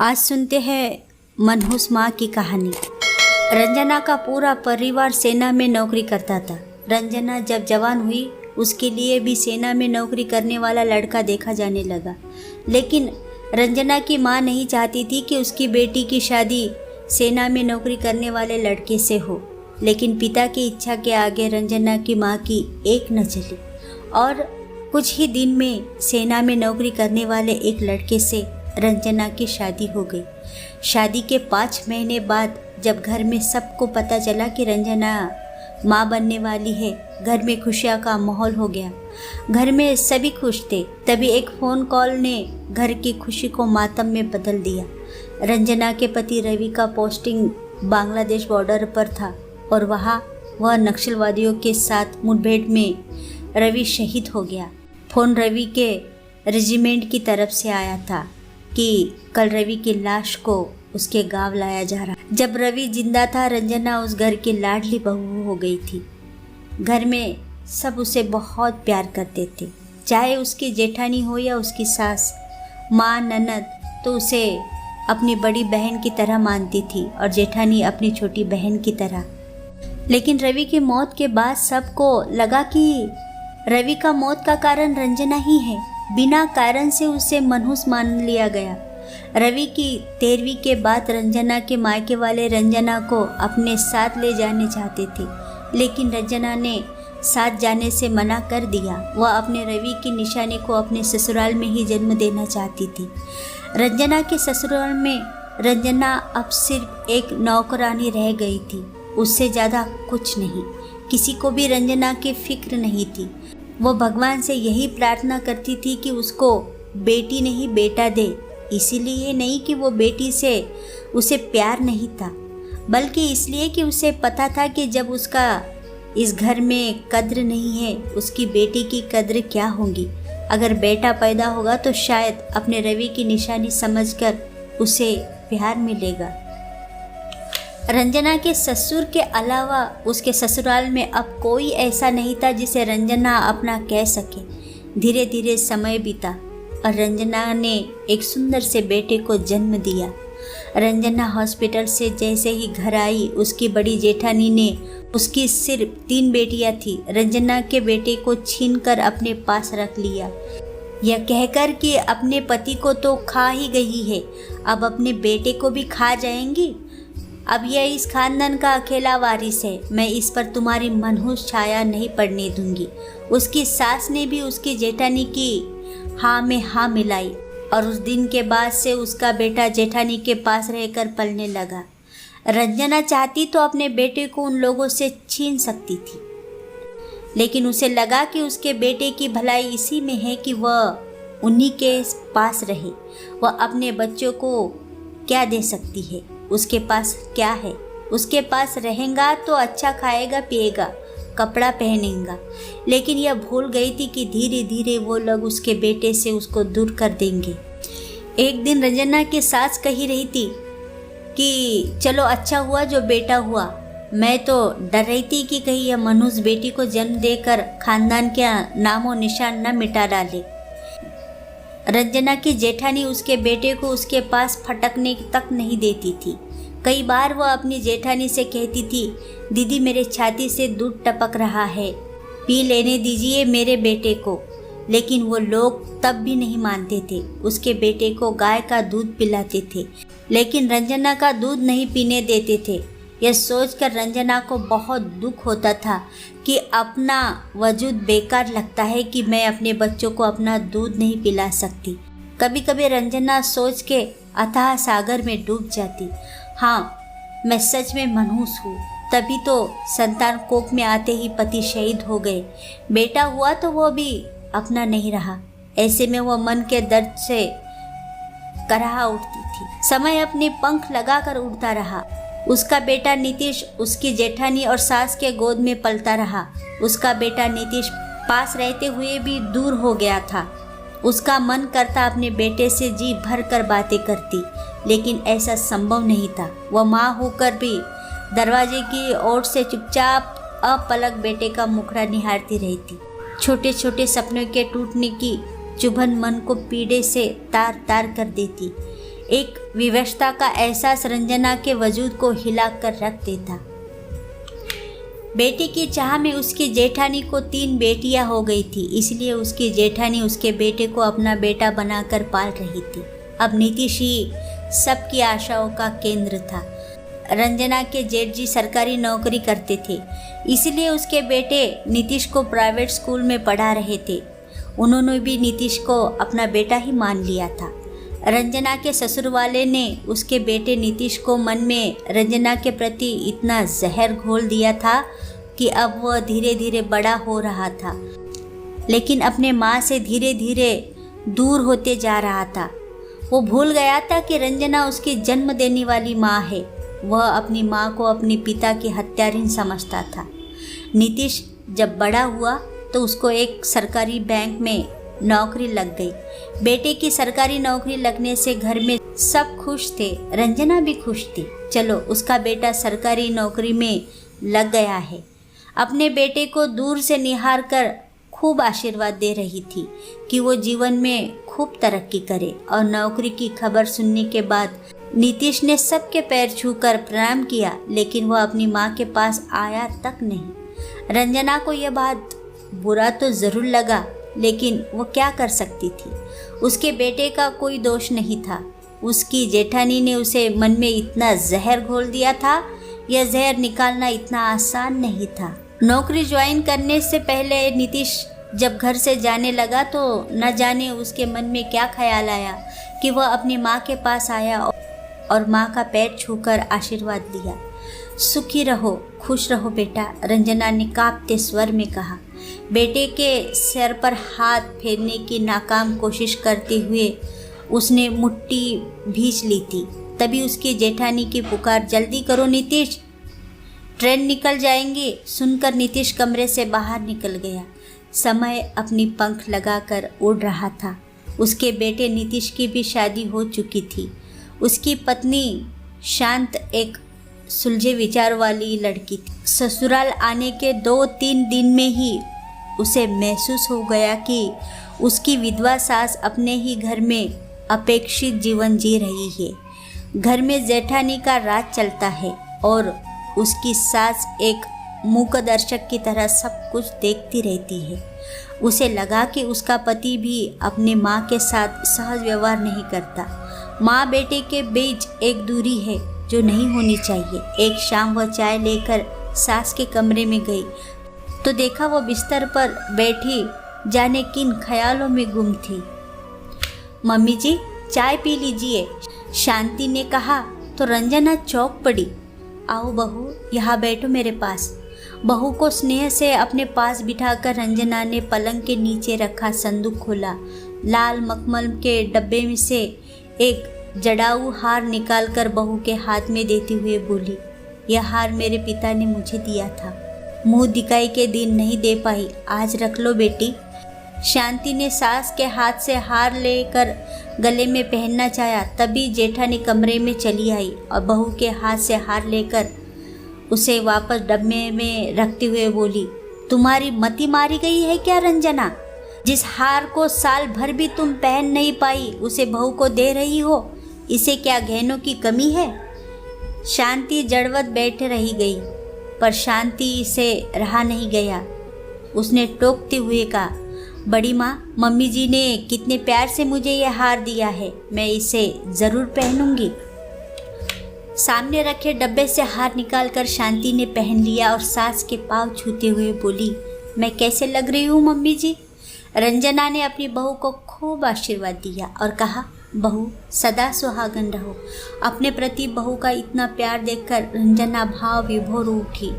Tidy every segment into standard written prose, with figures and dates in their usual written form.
आज सुनते हैं मनहूस माँ की कहानी। रंजना का पूरा परिवार सेना में नौकरी करता था। रंजना जब जवान हुई उसके लिए भी सेना में नौकरी करने वाला लड़का देखा जाने लगा, लेकिन रंजना की माँ नहीं चाहती थी कि उसकी बेटी की शादी सेना में नौकरी करने वाले लड़के से हो। लेकिन पिता की इच्छा के आगे रंजना की माँ की एक न चली और कुछ ही दिन में सेना में नौकरी करने वाले एक लड़के से रंजना की शादी हो गई। शादी के 5 महीने बाद जब घर में सबको पता चला कि रंजना माँ बनने वाली है, घर में खुशियाँ का माहौल हो गया। घर में सभी खुश थे। तभी एक फ़ोन कॉल ने घर की खुशी को मातम में बदल दिया। रंजना के पति रवि का पोस्टिंग बांग्लादेश बॉर्डर पर था और वहाँ वह नक्सलवादियों के साथ मुठभेड़ में रवि शहीद हो गया। फ़ोन रवि के रेजिमेंट की तरफ से आया था कि कल रवि की लाश को उसके गांव लाया जा रहा। जब रवि जिंदा था, रंजना उस घर की लाडली बहू हो गई थी। घर में सब उसे बहुत प्यार करते थे, चाहे उसकी जेठानी हो या उसकी सास। माँ ननद तो उसे अपनी बड़ी बहन की तरह मानती थी और जेठानी अपनी छोटी बहन की तरह। लेकिन रवि की मौत के बाद सबको लगा कि रवि का मौत का कारण रंजना ही है। बिना कारण से उसे मनहूस मान लिया गया। रवि की 13वीं के बाद रंजना के मायके वाले रंजना को अपने साथ ले जाने चाहते थे, लेकिन रंजना ने साथ जाने से मना कर दिया। वह अपने रवि की निशानी को अपने ससुराल में ही जन्म देना चाहती थी। रंजना के ससुराल में रंजना अब सिर्फ एक नौकरानी रह गई थी, उससे ज़्यादा कुछ नहीं। किसी को भी रंजना की फिक्र नहीं थी। वो भगवान से यही प्रार्थना करती थी कि उसको बेटी नहीं बेटा दे। इसीलिए नहीं कि वो बेटी से उसे प्यार नहीं था, बल्कि इसलिए कि उसे पता था कि जब उसका इस घर में कद्र नहीं है, उसकी बेटी की कद्र क्या होगी। अगर बेटा पैदा होगा तो शायद अपने रवि की निशानी समझकर उसे प्यार मिलेगा। रंजना के ससुर के अलावा उसके ससुराल में अब कोई ऐसा नहीं था जिसे रंजना अपना कह सके। धीरे धीरे समय बीता और रंजना ने एक सुंदर से बेटे को जन्म दिया। रंजना हॉस्पिटल से जैसे ही घर आई, उसकी बड़ी जेठानी ने उसकी सिर्फ 3 बेटियां थी, रंजना के बेटे को छीनकर अपने पास रख लिया। यह कहकर कि अपने पति को तो खा ही गई है, अब अपने बेटे को भी खा जाएंगी। अब यह इस खानदान का अकेला वारिस है, मैं इस पर तुम्हारी मनहूस छाया नहीं पड़ने दूंगी। उसकी सास ने भी उसकी जेठानी की हाँ में हाँ मिलाई और उस दिन के बाद से उसका बेटा जेठानी के पास रहकर पलने लगा। रंजना चाहती तो अपने बेटे को उन लोगों से छीन सकती थी, लेकिन उसे लगा कि उसके बेटे की भलाई इसी में है कि वह उन्हीं के पास रहे। वह अपने बच्चों को क्या दे सकती है? उसके पास क्या है? उसके पास रहेगा तो अच्छा खाएगा पिएगा, कपड़ा पहनेगा। लेकिन यह भूल गई थी कि धीरे धीरे वो लोग उसके बेटे से उसको दूर कर देंगे। एक दिन रंजना की सास कही रही थी कि चलो अच्छा हुआ जो बेटा हुआ। मैं तो डर रही थी कि कहीं यह मनहूस बेटी को जन्म देकर खानदान के नामो निशान न मिटा डाले। रंजना की जेठानी उसके बेटे को उसके पास फटकने तक नहीं देती थी। कई बार वह अपनी जेठानी से कहती थी, दीदी मेरे छाती से दूध टपक रहा है, पी लेने दीजिए मेरे बेटे को। लेकिन वो लोग तब भी नहीं मानते थे। उसके बेटे को गाय का दूध पिलाते थे, लेकिन रंजना का दूध नहीं पीने देते थे। यह सोचकर रंजना को बहुत दुख होता था कि अपना वजूद बेकार लगता है कि मैं अपने बच्चों को अपना दूध नहीं पिला सकती। कभी कभी रंजना सोच के अथाह सागर में डूब जाती। हाँ, मैं सच में मनहूस हूँ। तभी तो संतान कोख में आते ही पति शहीद हो गए। बेटा हुआ तो वो भी अपना नहीं रहा। ऐसे में वह मन के दर्द से कराह उठती थी। समय अपने पंख लगाकर उड़ता रहा। उसका बेटा नीतीश उसकी जेठानी और सास के गोद में पलता रहा। उसका बेटा नीतीश पास रहते हुए भी दूर हो गया था। उसका मन करता अपने बेटे से जी भर कर बातें करती, लेकिन ऐसा संभव नहीं था। वह माँ होकर भी दरवाजे की ओर से चुपचाप अपलक बेटे का मुखड़ा निहारती रहती। छोटे छोटे सपनों के टूटने की चुभन मन को पीड़े से तार तार कर देती। एक विवशता का एहसास रंजना के वजूद को हिला कर रख देता। बेटी की चाह में उसकी जेठानी को 3 बेटियां हो गई थी, इसलिए उसकी जेठानी उसके बेटे को अपना बेटा बनाकर पाल रही थी। अब नीतीश ही सबकी आशाओं का केंद्र था। रंजना के जेठ जी सरकारी नौकरी करते थे, इसलिए उसके बेटे नीतीश को प्राइवेट स्कूल में पढ़ा रहे थे। उन्होंने भी नीतीश को अपना बेटा ही मान लिया था। रंजना के ससुर वाले ने उसके बेटे नीतीश को मन में रंजना के प्रति इतना जहर घोल दिया था कि अब वह धीरे धीरे बड़ा हो रहा था, लेकिन अपने माँ से धीरे धीरे दूर होते जा रहा था। वो भूल गया था कि रंजना उसकी जन्म देने वाली माँ है। वह अपनी माँ को अपने पिता की हत्यारिन समझता था। नीतीश जब बड़ा हुआ तो उसको एक सरकारी बैंक में नौकरी लग गई। बेटे की सरकारी नौकरी लगने से घर में सब खुश थे, रंजना भी खुश थी। चलो, उसका बेटा सरकारी नौकरी में लग गया है। अपने बेटे को दूर से निहार कर खूब आशीर्वाद दे रही थी कि वो जीवन में खूब तरक्की करे। और नौकरी की खबर सुनने के बाद नीतीश ने सबके पैर छूकर प्रणाम किया, लेकिन वह अपनी माँ के पास आया तक नहीं। रंजना को यह बात बुरा तो ज़रूर लगा, लेकिन वो क्या कर सकती थी। उसके बेटे का कोई दोष नहीं था। उसकी जेठानी ने उसे मन में इतना जहर घोल दिया था, यह जहर निकालना इतना आसान नहीं था। नौकरी ज्वाइन करने से पहले नीतीश जब घर से जाने लगा तो न जाने उसके मन में क्या ख्याल आया कि वह अपनी माँ के पास आया और माँ का पैर छूकर आशीर्वाद लिया। सुखी रहो, खुश रहो बेटा, रंजना ने कांपते स्वर में कहा। बेटे के सिर पर हाथ फेरने की नाकाम कोशिश करते हुए उसने मुट्ठी भींच ली थी। तभी उसकी जेठानी की पुकार, जल्दी करो नीतीश, ट्रेन निकल जाएंगी, सुनकर नीतीश कमरे से बाहर निकल गया। समय अपनी पंख लगाकर उड़ रहा था। उसके बेटे नीतीश की भी शादी हो चुकी थी। उसकी पत्नी शांत एक सुलझे विचार वाली लड़की थी। ससुराल आने के 2-3 दिन में ही उसे महसूस हो गया कि उसकी विधवा सास अपने ही घर में अपेक्षित जीवन जी रही है। घर में जेठानी का राज चलता है और उसकी सास एक मूकदर्शक की तरह सब कुछ देखती रहती है। उसे लगा कि उसका पति भी अपने माँ के साथ सहज व्यवहार नहीं करता। माँ बेटे के बीच एक दूरी है जो नहीं होनी चाहिए। एक शाम वह चाय लेकर सास के कमरे में गई तो देखा वो बिस्तर पर बैठी जाने किन ख्यालों में गुम थी। मम्मी जी, चाय पी लीजिए, शांति ने कहा तो रंजना चौंक पड़ी। आओ बहू, यहाँ बैठो मेरे पास। बहू को स्नेह से अपने पास बिठाकर रंजना ने पलंग के नीचे रखा संदूक खोला। लाल मखमल के डब्बे में से एक जड़ाऊ हार निकालकर बहू के हाथ में देते हुए बोली, यह हार मेरे पिता ने मुझे दिया था, मुंह दिखाई के दिन नहीं दे पाई, आज रख लो बेटी। शांति ने सास के हाथ से हार लेकर गले में पहनना चाहा, तभी जेठानी कमरे में चली आई और बहू के हाथ से हार लेकर उसे वापस डब्बे में रखते हुए बोली, तुम्हारी मति मारी गई है क्या रंजना? जिस हार को साल भर भी तुम पहन नहीं पाई उसे बहू को दे रही हो, इसे क्या गहनों की कमी है? शांति जड़वत बैठ रही गई, पर शांति से रहा नहीं गया। उसने टोकते हुए कहा, बड़ी माँ, मम्मी जी ने कितने प्यार से मुझे यह हार दिया है, मैं इसे ज़रूर पहनूंगी। सामने रखे डब्बे से हार निकालकर शांति ने पहन लिया और सास के पाँव छूते हुए बोली, मैं कैसे लग रही हूँ मम्मी जी? रंजना ने अपनी बहू को खूब आशीर्वाद दिया और कहा, बहू सदा सुहागन रहो। अपने प्रति बहू का इतना प्यार देखकर रंजना भाव विभोर उठी।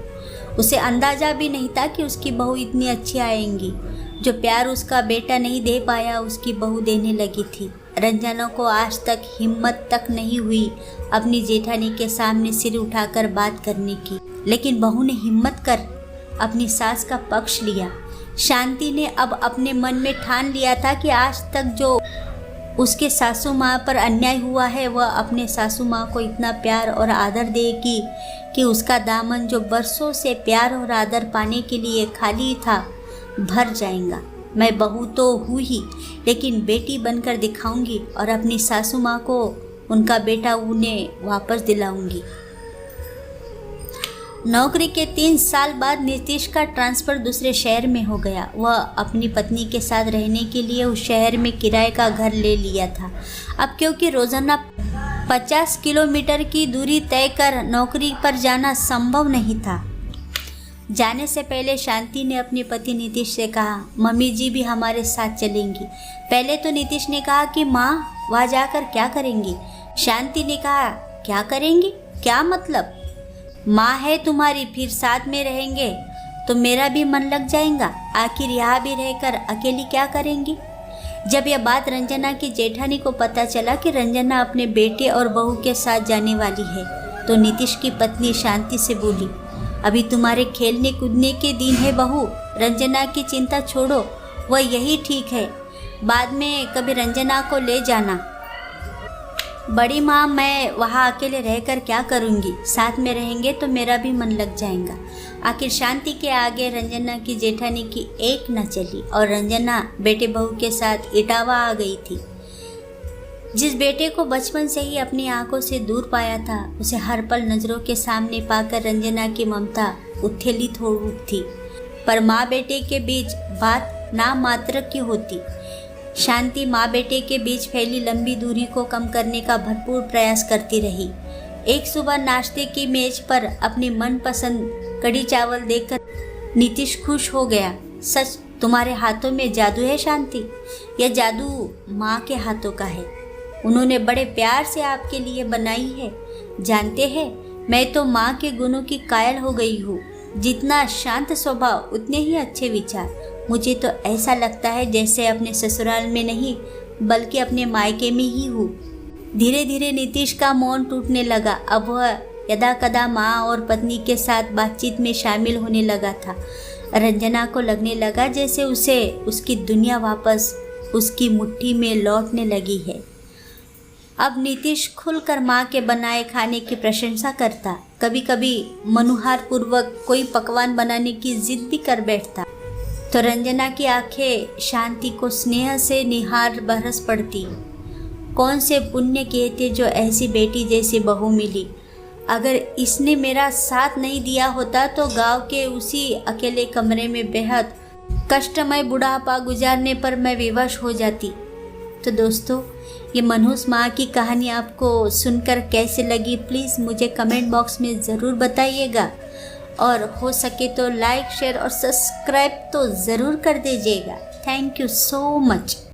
उसे अंदाजा भी नहीं था कि उसकी बहू इतनी अच्छी आएंगी। जो प्यार उसका बेटा नहीं दे पाया उसकी बहू देने लगी थी। रंजना को आज तक हिम्मत तक नहीं हुई अपनी जेठानी के सामने सिर उठाकर बात करने की, लेकिन बहू ने हिम्मत कर अपनी सास का पक्ष लिया। शांति ने अब अपने मन में ठान लिया था कि आज तक जो उसके सासू माँ पर अन्याय हुआ है वह अपने सासू माँ को इतना प्यार और आदर देगी कि उसका दामन जो बरसों से प्यार और आदर पाने के लिए खाली था भर जाएगा। मैं बहू तो हूँ ही, लेकिन बेटी बनकर दिखाऊंगी और अपनी सासू माँ को उनका बेटा उन्हें वापस दिलाऊंगी। नौकरी के 3 साल बाद नीतीश का ट्रांसफ़र दूसरे शहर में हो गया। वह अपनी पत्नी के साथ रहने के लिए उस शहर में किराए का घर ले लिया था। अब क्योंकि रोज़ाना 50 किलोमीटर की दूरी तय कर नौकरी पर जाना संभव नहीं था। जाने से पहले शांति ने अपने पति नीतीश से कहा, मम्मी जी भी हमारे साथ चलेंगी। पहले तो नीतीश ने कहा कि माँ वहाँ जाकर क्या करेंगी। शांति ने कहा, क्या करेंगी, क्या मतलब? माँ है तुम्हारी, फिर साथ में रहेंगे तो मेरा भी मन लग जाएगा। आखिर यहाँ भी रहकर अकेली क्या करेंगी। जब यह बात रंजना की जेठानी को पता चला कि रंजना अपने बेटे और बहू के साथ जाने वाली है, तो नीतीश की पत्नी शांति से बोली, अभी तुम्हारे खेलने कूदने के दिन है बहू, रंजना की चिंता छोड़ो, वह यही ठीक है। बाद में कभी रंजना को ले जाना। बड़ी माँ, मैं वहाँ अकेले रहकर क्या करूँगी, साथ में रहेंगे तो मेरा भी मन लग जाएगा। आखिर शांति के आगे रंजना की जेठानी की एक न चली और रंजना बेटे बहू के साथ इटावा आ गई थी। जिस बेटे को बचपन से ही अपनी आंखों से दूर पाया था, उसे हर पल नज़रों के सामने पाकर रंजना की ममता उत्थेलित हो उठती। पर माँ बेटे के बीच बात नाम मात्र की होती। शांति माँ बेटे के बीच फैली लंबी दूरी को कम करने का भरपूर प्रयास करती रही। एक सुबह नाश्ते की मेज पर अपनी मनपसंद कढ़ी चावल देखकर नीतीश खुश हो गया। सच तुम्हारे हाथों में जादू है शांति, यह जादू माँ के हाथों का है। उन्होंने बड़े प्यार से आपके लिए बनाई है। जानते हैं, मैं तो माँ के गुणों की कायल हो गई हूँ। जितना शांत स्वभाव उतने ही अच्छे विचार। मुझे तो ऐसा लगता है जैसे अपने ससुराल में नहीं बल्कि अपने मायके में ही हूँ। धीरे धीरे नीतीश का मौन टूटने लगा। अब वह यदा कदा माँ और पत्नी के साथ बातचीत में शामिल होने लगा था। रंजना को लगने लगा जैसे उसे उसकी दुनिया वापस उसकी मुट्ठी में लौटने लगी है। अब नीतीश खुलकर माँ के बनाए खाने की प्रशंसा करता। कभी कभी मनुहार पूर्वक कोई पकवान बनाने की जिद भी कर बैठता तो रंजना की आंखें शांति को स्नेह से निहार बरस पड़ती। कौन से पुण्य कहते जो ऐसी बेटी जैसी बहू मिली। अगर इसने मेरा साथ नहीं दिया होता तो गांव के उसी अकेले कमरे में बेहद कष्टमय बुढ़ापा गुजारने पर मैं विवश हो जाती। तो दोस्तों, ये मनहूस माँ की कहानी आपको सुनकर कैसे लगी, प्लीज़ मुझे कमेंट बॉक्स में ज़रूर बताइएगा। और हो सके तो लाइक, शेयर और सब्सक्राइब तो ज़रूर कर दीजिएगा। Thank you so much.